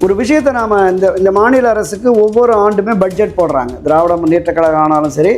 ஒரு விஷயத்தை நாம் இந்த மாநில அரசுக்கு ஒவ்வொரு ஆண்டுமே பட்ஜெட் போடுறாங்க. திராவிட முன்னேற்ற கழகம் ஆனாலும் சரி,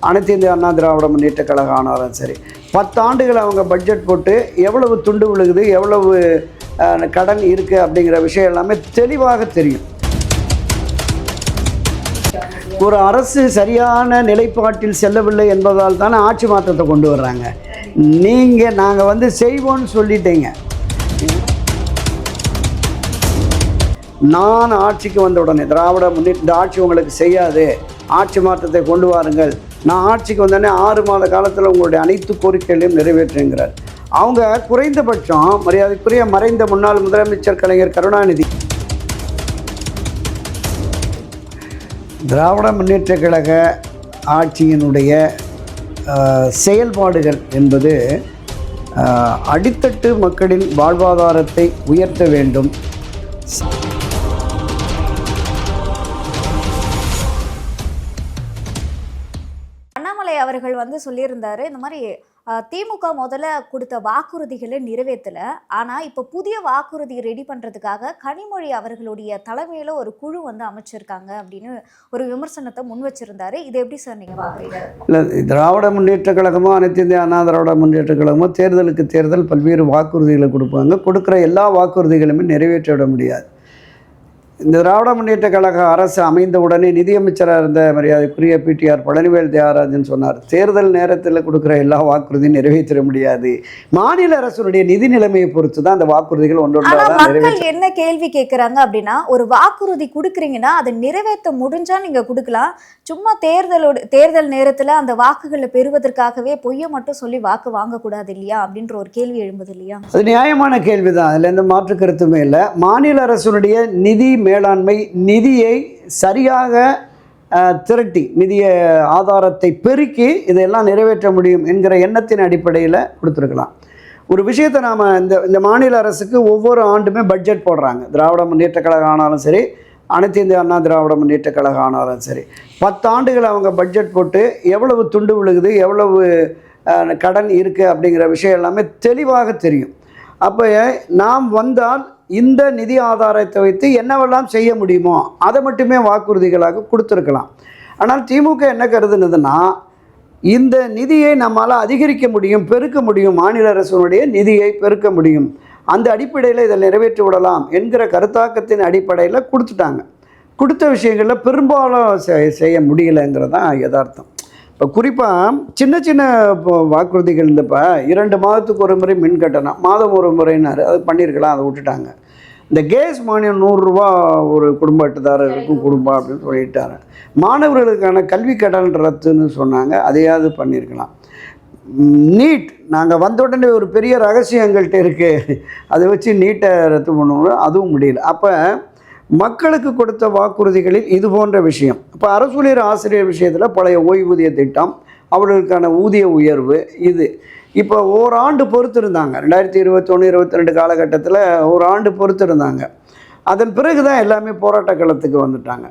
அனைத்து இந்திய அண்ணா திராவிட முன்னேற்ற கழகம் ஆனாலும் சரி, 10 ஆண்டுகள் அவங்க பட்ஜெட் போட்டு எவ்வளவு துண்டு விழுகுது, எவ்வளவு கடன் இருக்குது அப்படிங்கிற விஷயம் எல்லாமே தெளிவாக தெரியும். ஒரு அரசு சரியான நிலைப்பாட்டில் செல்லவில்லை என்பதால் தானே ஆட்சி மாற்றத்தை கொண்டு வர்றாங்க. நாங்கள் செய்வோன்னு சொல்லிட்டீங்க. நான் ஆட்சிக்கு வந்த உடனே திராவிட முன்னேற்ற இந்த ஆட்சி உங்களுக்கு செய்யாது, ஆட்சி மாற்றத்தை கொண்டு வாருங்கள், நான் ஆட்சிக்கு வந்தோடனே 6 மாத காலத்தில் உங்களுடைய அனைத்து கோரிக்கைகளையும் நிறைவேற்றுங்கிறார். அவங்க குறைந்தபட்சம் மரியாதைக்குரிய மறைந்த முன்னாள் முதலமைச்சர் கலைஞர் கருணாநிதி திராவிட முன்னேற்ற கழக ஆட்சியினுடைய செயல்பாடுகள் என்பது அடித்தட்டு மக்களின் வாழ்வாதாரத்தை உயர்த்த வேண்டும். அண்ணாமலை அவர்கள் சொல்லியிருந்தாரு, இந்த மாதிரி திமுக முதல்ல கொடுத்த வாக்குறுதிகளை நிறைவேற்றல, ஆனா இப்ப புதிய வாக்குறுதி ரெடி பண்றதுக்காக கனிமொழி அவர்களுடைய தலைமையில ஒரு குழு அமைச்சிருக்காங்க அப்படின்னு ஒரு விமர்சனத்தை முன் வச்சிருந்தாரு. இது எப்படி சார் நீங்க பாக்குறீங்க? இல்லை, திராவிட முன்னேற்ற கழகமோ அனைத்து இந்திய அண்ணா திராவிட முன்னேற்ற கழகமோ தேர்தலுக்கு தேர்தல் பல்வேறு வாக்குறுதிகளை கொடுப்பாங்க. கொடுக்குற எல்லா வாக்குறுதிகளுமே நிறைவேற்றிவிட முடியாது. இந்த திராவிட முன்னேற்ற கழக அரசு அமைந்த உடனே நிதியமைச்சராக இருந்த மரியாதைக்குரிய பிடிஆர் பழனிவேல் தியாகராஜன் சொன்னார், தேர்தல் நேரத்தில் கொடுக்குற எல்லா வாக்குறுதியும் நிறைவேற்ற முடியாது, மாநில அரசுடைய நிதி நிலைமையை பொறுத்து தான் அந்த வாக்குறுதிகள் மக்கள் என்ன கேள்வி கேட்குறாங்க அப்படின்னா, ஒரு வாக்குறுதி கொடுக்குறீங்கன்னா அதை நிறைவேற்ற முடிஞ்சா நீங்க கொடுக்கலாம், சும்மா தேர்தல் நேரத்தில் அந்த வாக்குகளை பெறுவதற்காகவே பொய்யை மட்டும் சொல்லி வாக்கு வாங்கக்கூடாது இல்லையா அப்படின்ற ஒரு கேள்வி எழும்புது இல்லையா? அது நியாயமான கேள்வி தான், அதில் எந்த மாற்று கருத்துமே இல்லை. மாநில அரசுடைய நிதி மேலாண்மை, நிதியை சரியாக திரட்டி நிதிய ஆதாரத்தை பெருக்கி இதையெல்லாம் நிறைவேற்ற முடியும் என்கிற எண்ணத்தின் அடிப்படையில் கொடுத்துருக்கலாம். ஒரு விஷயத்தை நாம் இந்த மாநில அரசுக்கு ஒவ்வொரு ஆண்டுமே பட்ஜெட் போடுறாங்க. திராவிட முன்னேற்ற கழகம் ஆனாலும் சரி, அனைத்து இந்திய அண்ணா திராவிட முன்னேற்ற கழகம் ஆனாலும் சரி, 10 ஆண்டுகள் அவங்க பட்ஜெட் போட்டு எவ்வளவு துண்டு விழுகுது, எவ்வளவு கடன் இருக்குது அப்படிங்கிற விஷயம் எல்லாமே தெளிவாக தெரியும். அப்போ நாம் வந்தால் இந்த நிதி ஆதாரத்தை வைத்து என்னவெல்லாம் செய்ய முடியுமோ அதை மட்டுமே வாக்குறுதிகளாக கொடுத்துருக்கலாம். ஆனால் திமுக என்ன கருதுனதுன்னா, இந்த நிதியை நம்மால் அதிகரிக்க முடியும், பெருக்க முடியும், மாநில அரசுடைய நிதியை பெருக்க முடியும், அந்த அடிப்படையில் இதை நிறைவேற்றி விடலாம் என்கிற கருத்தாக்கத்தின் அடிப்படையில் கொடுத்துட்டாங்க. கொடுத்த விஷயங்களில் பெரும்பாலும் செய்ய முடியலைங்கிறது தான் யதார்த்தம். இப்போ குறிப்பாக சின்ன சின்ன வாக்குறுதிகள் இப்போ 2 மாதத்துக்கு ஒரு முறை மின் கட்டணம், மாதம் ஒரு முறைன்னாரு, அது பண்ணியிருக்கலாம், அதை விட்டுட்டாங்க. இந்த கேஸ் மானியம் 100 ரூபா ஒரு குடும்ப அட்டைதாரருக்கும் குடும்பம் அப்படின்னு சொல்லிட்டாங்க. மாணவர்களுக்கான கல்வி கடன் ரத்துன்னு சொன்னாங்க, அதையாவது பண்ணியிருக்கலாம். நீட் நாங்கள் வந்த உடனே ஒரு பெரிய ரகசியம் எங்கள்கிட்ட இருக்குது, அதை வச்சு நீட்டை ரத்து பண்ணுவோம், அதுவும் முடியல. அப்போ மக்களுக்கு கொடுத்த வாக்குறுதிகளில் இது போன்ற விஷயம். இப்போ அரசூழியர் ஆசிரியர் விஷயத்தில் பழைய ஓய்வூதிய திட்டம், அவர்களுக்கான ஊதிய உயர்வு, இது இப்போ ஓராண்டு பொறுத்திருந்தாங்க. 2021, 22 காலகட்டத்தில் ஓராண்டு பொறுத்திருந்தாங்க. அதன் பிறகு தான் எல்லாமே போராட்ட களத்துக்கு வந்துட்டாங்க.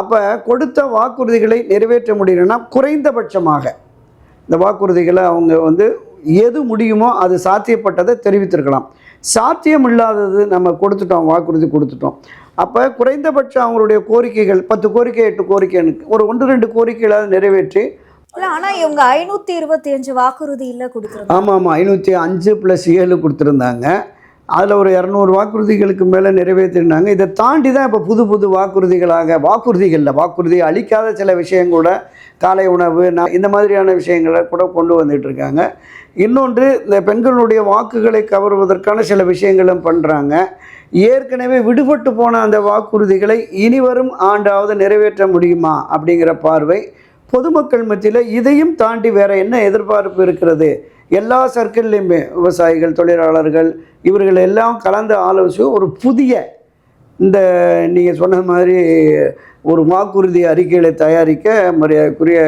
அப்போ கொடுத்த வாக்குறுதிகளை நிறைவேற்ற முடியலன்னா குறைந்தபட்சமாக இந்த வாக்குறுதிகளை அவங்க எது முடியுமோ அது சாத்தியப்பட்டதை தெரிவித்திருக்கலாம். சாத்தியம் இல்லாதது நம்ம கொடுத்துட்டோம், வாக்குறுதி கொடுத்துட்டோம். அப்போ குறைந்தபட்சம் அவங்களுடைய கோரிக்கைகள் 10 கோரிக்கை 8 கோரிக்கைன்னு ஒரு 1-2 கோரிக்கைகளாவது நிறைவேற்றி. ஆனால் இவங்க 525 வாக்குறுதி இல்லை கொடுத்துருந்தாங்க. ஆமாம், 505 + 7 கொடுத்துருந்தாங்க. அதில் ஒரு 200 வாக்குறுதிகளுக்கு மேலே நிறைவேற்றிருந்தாங்க. இதை தாண்டி தான் இப்போ புது வாக்குறுதிகளாக, வாக்குறுதி அளிக்காத சில விஷயம் கூட, காலை உணவு, இந்த மாதிரியான விஷயங்களை கூட கொண்டு வந்துட்டுருக்காங்க. இன்னொன்று, இந்த பெண்களுடைய வாக்குகளை கவருவதற்கான சில விஷயங்களும் பண்ணுறாங்க. ஏற்கனவே விடுபட்டு போன அந்த வாக்குறுதிகளை இனிவரும் ஆண்டாவது நிறைவேற்ற முடியுமா அப்படிங்கிற பார்வை பொதுமக்கள் மத்தியில். இதையும் தாண்டி வேறு என்ன எதிர்பார்ப்பு இருக்கிறது? எல்லா சர்க்கிள்லையுமே விவசாயிகள், தொழிலாளர்கள், இவர்கள் எல்லாம் கலந்து ஆலோசித்து ஒரு புதிய, இந்த நீங்கள் சொன்ன மாதிரி ஒரு வாக்குறுதி அறிக்கைகளை தயாரிக்க மரியாதைக்குரிய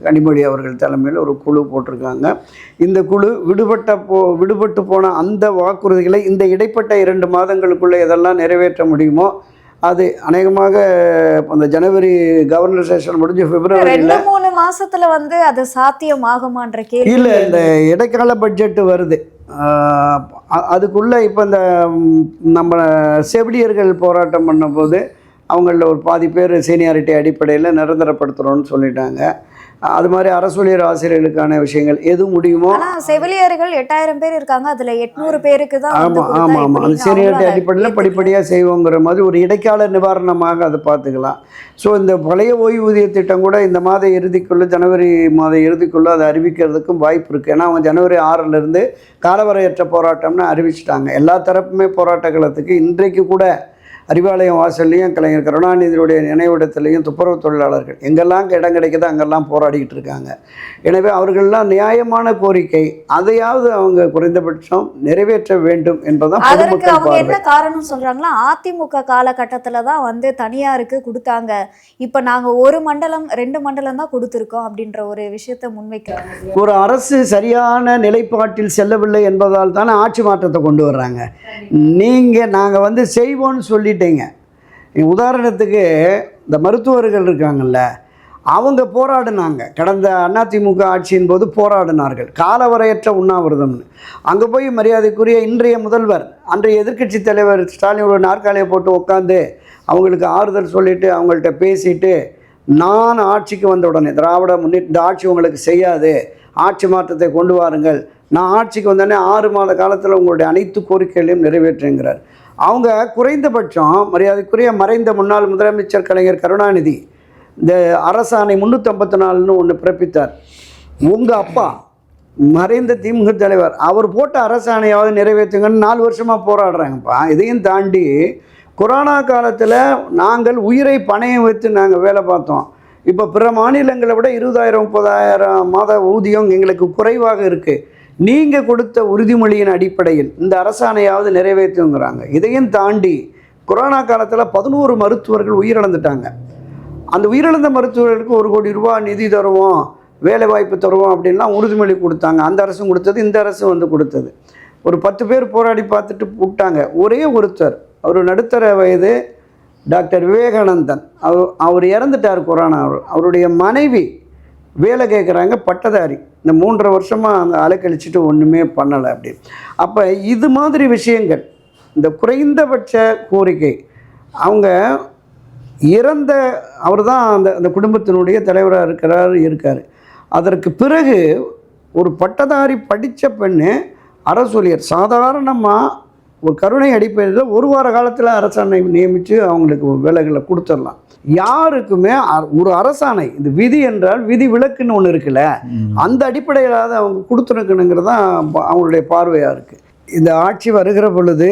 கனிமொழி அவர்கள் தலைமையில் ஒரு குழு போட்டிருக்காங்க. இந்த குழு விடுபட்டு போன அந்த வாக்குறுதிகளை இந்த இடைப்பட்ட 2 மாதங்களுக்குள்ளே எதெல்லாம் நிறைவேற்ற முடியுமோ அது அநேகமாக அந்த ஜனவரி கவர்னர் செஷன் முடிஞ்சு பிப்ரவரியில் 2-3 மாசத்துல வந்து அது சாத்தியமாகுமான்ற கேள்வி இல்லை, இந்த இடைக்கால பட்ஜெட்டு வருது. அதுக்குள்ளே இப்போ இந்த நம்ம செவிலியர்கள் போராட்டம் பண்ணும்போது அவங்களில் ஒரு பாதி பேர் சீனியாரிட்டி அடிப்படையில் நிரந்தரப்படுத்துகிறோன்னு சொல்லிட்டாங்க. அது மாதிரி அரசூழியர் ஆசிரியர்களுக்கான விஷயங்கள் எது முடியுமோ. ஆனால் செவிலியர்கள் 8000 பேர் இருக்காங்க, அதில் 800 பேருக்கு தான். ஆமாம், அந்த சீனியாரிட்டி அடிப்படையில் படிப்படியாக செய்வோங்கிற மாதிரி ஒரு இடைக்கால நிவாரணமாக அதை பார்த்துக்கலாம். ஸோ இந்த பழைய ஓய்வூதிய திட்டம் கூட இந்த மாத இறுதிக்குள்ளே, ஜனவரி மாத இறுதிக்குள்ளே அதை அறிவிக்கிறதுக்கும் வாய்ப்பு இருக்குது. ஏன்னா அவங்க ஜனவரி 6லேருந்து காலவரையற்ற போராட்டம்னு அறிவிச்சிட்டாங்க. எல்லா தரப்புமே போராட்ட காலத்துக்கு இன்றைக்கு கூட அறிவாலயம் வாசல்லையும் கலைஞர் கருணாநிதியுடைய நினைவிடத்துலையும் துப்புரவு தொழிலாளர்கள் எங்கெல்லாம் இடம் கிடைக்குதோ அங்கெல்லாம் போராடிக்கிட்டு இருக்காங்க. எனவே அவர்கள்லாம் நியாயமான கோரிக்கை, அதையாவது அவங்க குறைந்தபட்சம் நிறைவேற்ற வேண்டும் என்பதுதான் அதற்கு அவங்க என்ன காரணம் சொல்றாங்களா, அதிமுக காலகட்டத்தில் தான் வந்து தனியாருக்கு கொடுத்தாங்க, இப்போ நாங்கள் 1 மண்டலம் 2 மண்டலம் தான் கொடுத்துருக்கோம் அப்படின்ற ஒரு விஷயத்தை முன்வைக்கிறாங்க. ஒரு அரசு சரியான நிலைப்பாட்டில் செல்லவில்லை என்பதால் தானே ஆட்சி மாற்றத்தை கொண்டு வர்றாங்க. நாங்கள் வந்து செய்வோன்னு சொல்லிட்டீங்க. உதாரணத்துக்கு இந்த மருத்துவர்கள் இருக்காங்கல்ல, அவங்க போராடினாங்க. கடந்த அதிமுக ஆட்சியின் போது போராடினார்கள், காலவரையற்ற உண்ணாவிரதம்னு. அங்கே போய் மரியாதைக்குரிய இன்றைய முதல்வர், அன்றைய எதிர்க்கட்சி தலைவர் ஸ்டாலின் ஒரு நாற்காலியை போட்டு உட்காந்து அவங்களுக்கு ஆறுதல் சொல்லிவிட்டு அவங்கள்ட்ட பேசிட்டு, நான் ஆட்சிக்கு வந்த உடனே திராவிட முன்னேற்ற இந்த ஆட்சி உங்களுக்கு செய்யாது, ஆட்சி மாற்றத்தை கொண்டு வாருங்கள், நான் ஆட்சிக்கு வந்தோடனே 6 மாத காலத்தில் உங்களுடைய அனைத்து கோரிக்கைகளையும் நிறைவேற்றுங்கிறார். அவங்க குறைந்தபட்சம் மரியாதைக்குரிய மறைந்த முன்னாள் முதலமைச்சர் கலைஞர் கருணாநிதி இந்த அரசாணை 354ன்னு ஒன்று பிறப்பித்தார். உங்கள் அப்பா மறைந்த திமுக தலைவர் அவர் போட்ட அரசாணையாவது நிறைவேற்றுங்கன்னு 4 வருஷமாக போராடுறாங்கப்பா. இதையும் தாண்டி கொரோனா காலத்தில் நாங்கள் உயிரை பணையம் வைத்து நாங்கள் வேலை பார்த்தோம். இப்போ பிற மாநிலங்களை விட 20,000-30,000 மாத ஊதியம் எங்களுக்கு குறைவாக இருக்குது. நீங்கள் கொடுத்த உறுதிமொழியின் அடிப்படையில் இந்த அரசாணையாவது நிறைவேற்றுங்கிறாங்க. இதையும் தாண்டி கொரோனா காலத்தில் 11 மருத்துவர்கள் உயிரிழந்துட்டாங்க. அந்த உயிரிழந்த மருத்துவர்களுக்கு 1 கோடி ரூபாய் நிதி தருவோம், வேலை வாய்ப்பு தருவோம் அப்படின்லாம் உறுதிமொழி கொடுத்தாங்க. அந்த அரசும் கொடுத்தது, இந்த அரசும் வந்து கொடுத்தது. ஒரு 10 பேர் போராடி பார்த்துட்டு விட்டாங்க. ஒரே ஒருத்தர், அவர் நடுத்தர வயது டாக்டர் விவேகானந்தன், அவர் இறந்துட்டார் கொரோனா. அவருடைய மனைவி வேலை கேட்குறாங்க, பட்டதாரி, இந்த 3.5 வருஷமாக அந்த அலைக்கழிச்சிட்டு ஒன்றுமே பண்ணலை அப்படின்னு. அப்போ இது மாதிரி விஷயங்கள், இந்த குறைந்தபட்ச கோரிக்கை, அவங்க இறந்த அவர் தான் அந்த குடும்பத்தினுடைய தலைவராக இருக்கார். அதற்கு பிறகு ஒரு பட்டதாரி படித்த பெண்ணு அரசூழியர் சாதாரணமாக ஒரு கருணை அடிப்படையில் 1 வார காலத்தில் அரசாணை நியமித்து அவங்களுக்கு வேலைகளை கொடுத்துடலாம். யாருக்குமே ஒரு அரசாணை, இது விதி என்றால் விதி விலக்குன்னு ஒன்று இருக்குல்ல, அந்த அடிப்படையில் அவங்க கொடுத்துருக்கணுங்கிறது தான் அவங்களுடைய பார்வையாக இருக்குது. இந்த ஆட்சி வருகிற பொழுது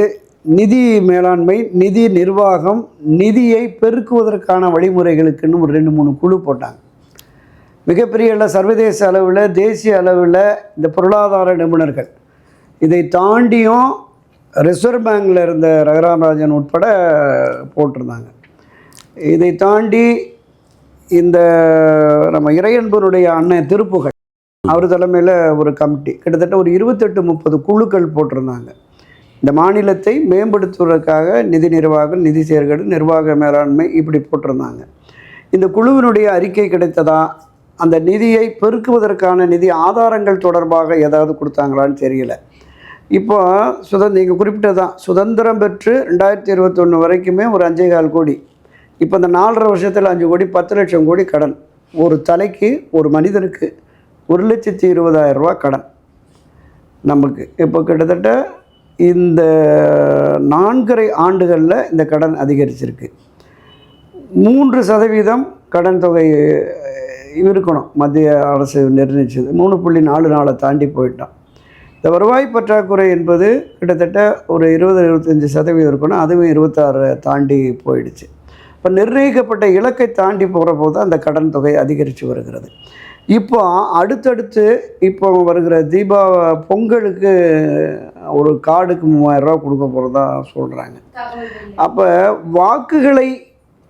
நிதி மேலாண்மை, நிதி நிர்வாகம், நிதியை பெருக்குவதற்கான வழிமுறைகளுக்குன்னு ஒரு 2-3 குழு போட்டாங்க. மிகப்பெரிய சர்வதேச அளவில், தேசிய அளவில் இந்த பொருளாதார நிபுணர்கள், இதை தாண்டியும் ரிசர்வ் பேங்கில் இருந்த ரகுராம் ராஜன் உட்பட போட்டிருந்தாங்க. இதை தாண்டி இந்த நம்ம இறையன்பருடைய அண்ணன் திருப்புகழ் அவர் தலைமையில் ஒரு கமிட்டி, கிட்டத்தட்ட ஒரு 28-30 குழுக்கள் போட்டிருந்தாங்க. இந்த மாநிலத்தை மேம்படுத்துவதற்காக நிதி நிர்வாகம், நிதி செயற்கேடு, நிர்வாக மேலாண்மை இப்படி போட்டிருந்தாங்க. இந்த குழுவினுடைய அறிக்கை கிடைத்ததா, அந்த நிதியை பெருக்குவதற்கான நிதி ஆதாரங்கள் தொடர்பாக ஏதாவது கொடுத்தாங்களான்னு தெரியல. இப்போ நீங்கள் குறிப்பிட்டதான், சுதந்திரம் பெற்று 2021 வரைக்குமே ஒரு 5,4 கோடி, இப்போ இந்த 4.5 வருஷத்தில் 5 கோடி, 10 லட்சம் கோடி கடன். ஒரு தலைக்கு, ஒரு மனிதனுக்கு 1,20,000 ரூபா கடன் நமக்கு. இப்போ கிட்டத்தட்ட இந்த 4.5 ஆண்டுகளில் இந்த கடன் அதிகரிச்சிருக்கு. 3% கடன் தொகை இருக்கணும், மத்திய அரசு நிர்ணயிச்சது. 3.44 தாண்டி போயிட்டோம். இந்த வருவாய் பற்றாக்குறை என்பது கிட்டத்தட்ட ஒரு 20-25% இருக்கணும், அதுவும் 26 தாண்டி போயிடுச்சு. இப்போ நிர்ணயிக்கப்பட்ட இலக்கை தாண்டி போகிற போது அந்த கடன் தொகை அதிகரித்து வருகிறது. இப்போ அடுத்தடுத்து இப்போ வருகிற பொங்கலுக்கு ஒரு கார்டுக்கு 3,000 ரூபா கொடுக்க போகிறதா சொல்கிறாங்க. அப்போ வாக்குகளை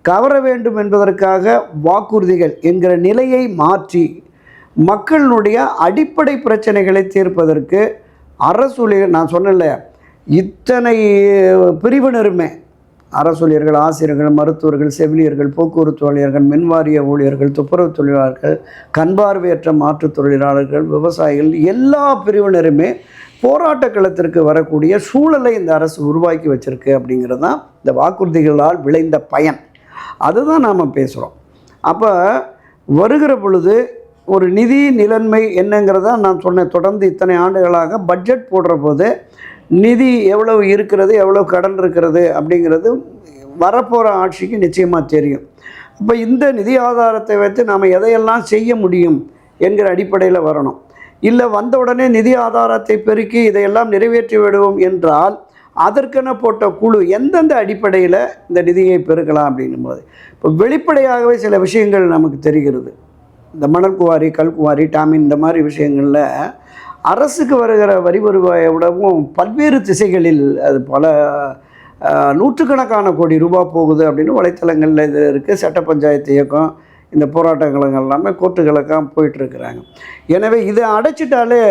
கவர வேண்டும் என்பதற்காக வாக்குறுதிகள் என்கிற நிலையை மாற்றி மக்களுடைய அடிப்படை பிரச்சனைகளை தீர்ப்பதற்கு அரசூழியர், நான் சொன்னல, இத்தனை பிரிவினருமே அரசூழியர்கள், ஆசிரியர்கள், மருத்துவர்கள், செவிலியர்கள், போக்குவரத்து ஊழியர்கள், மின்வாரிய ஊழியர்கள், துப்புரவு தொழிலாளர்கள், கண்பார்வையற்ற மாற்றுத் தொழிலாளர்கள், விவசாயிகள், எல்லா பிரிவினருமே போராட்ட களத்திற்கு வரக்கூடிய சூழலை இந்த அரசு உருவாக்கி வச்சிருக்கு அப்படிங்கிறது தான் இந்த வாக்குறுதிகளால் விளைந்த பயன். அதுதான் நாம் பேசுகிறோம். அப்போ வருகிற பொழுது ஒரு நிதி நிலைமை என்னங்கிறத நான் சொன்னேன். தொடர்ந்து இத்தனை ஆண்டுகளாக பட்ஜெட் போடுற போது நிதி எவ்வளவு இருக்கிறது, எவ்வளோ கடன் இருக்கிறது அப்படிங்கிறது வரப்போகிற ஆட்சிக்கு நிச்சயமாக தெரியும். இப்போ இந்த நிதி ஆதாரத்தை வைத்து நாம் எதையெல்லாம் செய்ய முடியும் என்கிற அடிப்படையில் வரணும். இல்லை வந்த உடனே நிதி ஆதாரத்தை பெருக்கி இதையெல்லாம் நிறைவேற்றி விடுவோம் என்றால் அதற்கென போட்ட குழு எந்தெந்த அடிப்படையில் இந்த நிதியை பெருக்கலாம் அப்படின்னும்போது இப்போ வெளிப்படையாகவே சில விஷயங்கள் நமக்கு தெரிகிறது. இந்த மணல் குவாரி, கல்குவாரி, டாமின் இந்த மாதிரி விஷயங்களில் அரசுக்கு வருகிற வரி வருவாயை விடவும் பல்வேறு திசைகளில் அது பல நூற்றுக்கணக்கான கோடி ரூபாய் போகுது அப்படின்னு வலைத்தளங்களில் இது இருக்குது. சட்ட பஞ்சாயத்து இயக்கம், இந்த போராட்டங்கள் எல்லாமே கோர்ட்டுகளுக்காக போயிட்டுருக்குறாங்க. எனவே இதை அடைச்சிட்டாலே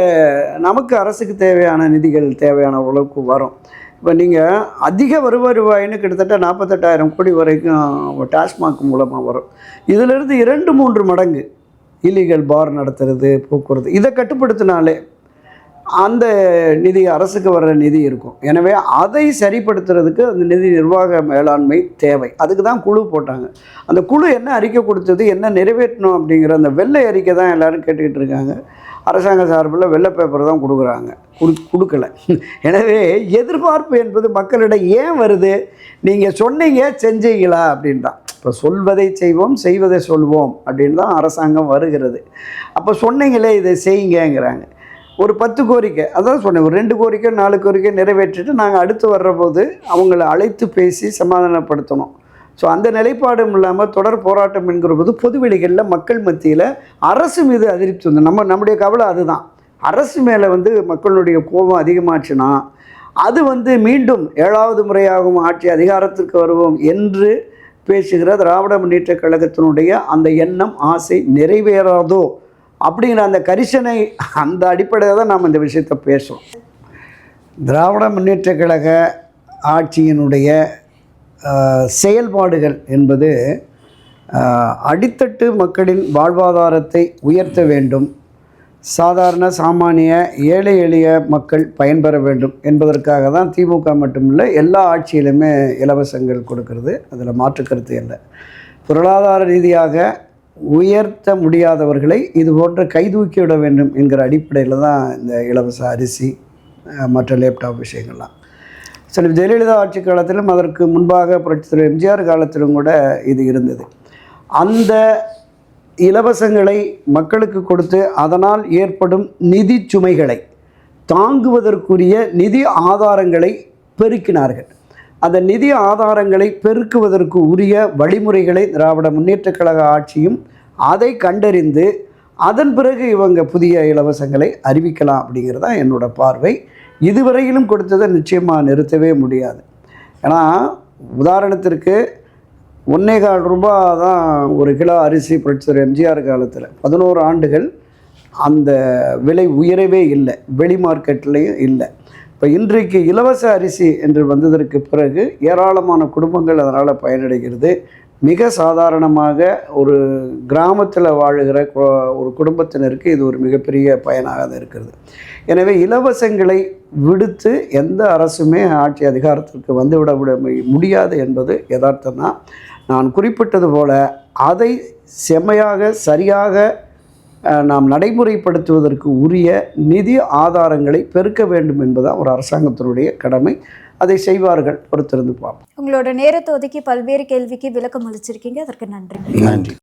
நமக்கு அரசுக்கு தேவையான நிதிகள் தேவையான அளவுக்கு வரும். இப்போ நீங்கள் அதிக வருவாயின்னு கிட்டத்தட்ட 48,000 கோடி வரைக்கும் டாஸ்மாக் மூலமாக வரும். இதிலிருந்து 2-3 மடங்கு இல்லீகல் பார் நடத்துறது, போக்குவரத்து, இதை கட்டுப்படுத்தினாலே அந்த நிதி அரசுக்கு வர்ற நிதி இருக்கும். எனவே அதை சரிப்படுத்துறதுக்கு அந்த நிதி நிர்வாக மேலாண்மை தேவை. அதுக்கு தான் குழு போட்டாங்க. அந்த குழு என்ன அறிக்கை கொடுத்தது, என்ன நிறைவேற்றணும் அப்படிங்கிற அந்த வெள்ளை அறிக்கை தான் எல்லோரும் கேட்டுக்கிட்டு இருக்காங்க. அரசாங்க சார்பில் வெள்ளை பேப்பர் தான் கொடுக்குறாங்க, கொடுக்கலை. எனவே எதிர்பார்ப்பு என்பது மக்களிடம் ஏன் வருது, நீங்கள் சொன்னீங்க செஞ்சீங்களா அப்படின்னு தான். இப்போ சொல்வதை செய்வோம், செய்வதை சொல்வோம் அப்படின்னு தான் அரசாங்கம் வருகிறது. அப்போ சொன்னீங்களே இதை செய்யுங்கிறாங்க. ஒரு 10 கோரிக்கை, அதான் சொன்னேன், ஒரு 2 கோரிக்கை 4 கோரிக்கை நிறைவேற்றிட்டு நாங்கள் அடுத்து வர்ற போது அவங்கள அழைத்து பேசி சமாதானப்படுத்தணும். ஸோ அந்த நிலைப்பாடும் இல்லாமல் தொடர் போராட்டம் என்கிற போது பொதுவெளிகளில் மக்கள் மத்தியில் அரசு மீது அதிருப்தி வந்து நம்முடைய கவலை அதுதான். அரசு மேலே மக்களுடைய கோபம் அதிகமாச்சுன்னா அது மீண்டும் 7வது முறையாகவும் ஆட்சி அதிகாரத்திற்கு வருவோம் என்று பேசுகிற திராவிட முன்னேற்ற கழகத்தினுடைய அந்த எண்ணம், ஆசை நிறைவேறாதோ அப்படிங்கிற அந்த கரிசனை, அந்த அடிப்படையில் தான் நாம் இந்த விஷயத்தை பேசுகிறோம். திராவிட முன்னேற்ற கழக ஆட்சியினுடைய செயல்பாடுகள் என்பது அடித்தட்டு மக்களின் வாழ்வாதாரத்தை உயர்த்த வேண்டும், சாதாரண சாமானிய ஏழை எளிய மக்கள் பயன்பெற வேண்டும் என்பதற்காக தான் திமுக மட்டுமில்லை எல்லா ஆட்சியிலுமே இலவசங்கள் கொடுக்கறது. அதில் மாற்றுக்கருத்து இல்லை. பொருளாதார ரீதியாக உயர்த்த முடியாதவர்களை இது போன்ற கைதூக்கிவிட வேண்டும் என்கிற அடிப்படையில் தான் இந்த இலவச அரிசி மற்ற லேப்டாப் விஷயங்கள்லாம். சில ஜெயலலிதா ஆட்சி காலத்திலும் அதற்கு முன்பாக புரட்சித் எம்ஜிஆர் காலத்திலும் கூட இது இருந்தது. அந்த இலவசங்களை மக்களுக்கு கொடுத்து அதனால் ஏற்படும் நிதி சுமைகளை தாங்குவதற்குரிய நிதி ஆதாரங்களை பெருக்கினார்கள். அந்த நிதி ஆதாரங்களை பெருக்குவதற்கு உரிய வழிமுறைகளை திராவிட முன்னேற்ற கழக ஆட்சியும் அதை கண்டறிந்து அதன் பிறகு இவங்க புதிய இலவசங்களை அறிவிக்கலாம் அப்படிங்கிறது தான் என்னோட பார்வை. இதுவரையிலும் கொடுத்ததை நிச்சயமாக நிறுத்தவே முடியாது. ஏன்னா உதாரணத்திற்கு 1.25 ரூபா தான் ஒரு கிலோ அரிசி புரட்சித் எம்ஜிஆர் காலத்தில் 11 ஆண்டுகள் அந்த விலை உயரவே இல்லை, வெளி மார்க்கெட்லேயும் இல்லை. இப்போ இன்றைக்கு இலவச அரிசி என்று வந்ததற்கு பிறகு ஏராளமான குடும்பங்கள் அதனால் பயனடைகிறது. மிக சாதாரணமாக ஒரு கிராமத்தில் வாழுகிற ஒரு குடும்பத்தினருக்கு இது ஒரு மிகப்பெரிய பயனாக இருக்கிறது. எனவே இலவசங்களை விடுத்து எந்த அரசுமே ஆட்சி அதிகாரத்திற்கு வந்துவிட முடியாது என்பது யதார்த்தம் தான். நான் குறிப்பிட்டது போல அதை செம்மையாக சரியாக நாம் நடைமுறைப்படுத்துவதற்கு உரிய நிதி ஆதாரங்களை பெருக்க வேண்டும் என்பதுதான் ஒரு அரசாங்கத்தினுடைய கடமை. அதை செய்வார்கள், பொறுத்திருந்து பார்ப்போம். உங்களோட நேரத்தை ஒதுக்கி பல்வேறு கேள்விக்கு விளக்கம் அளிச்சிருக்கீங்க, அதற்கு நன்றி.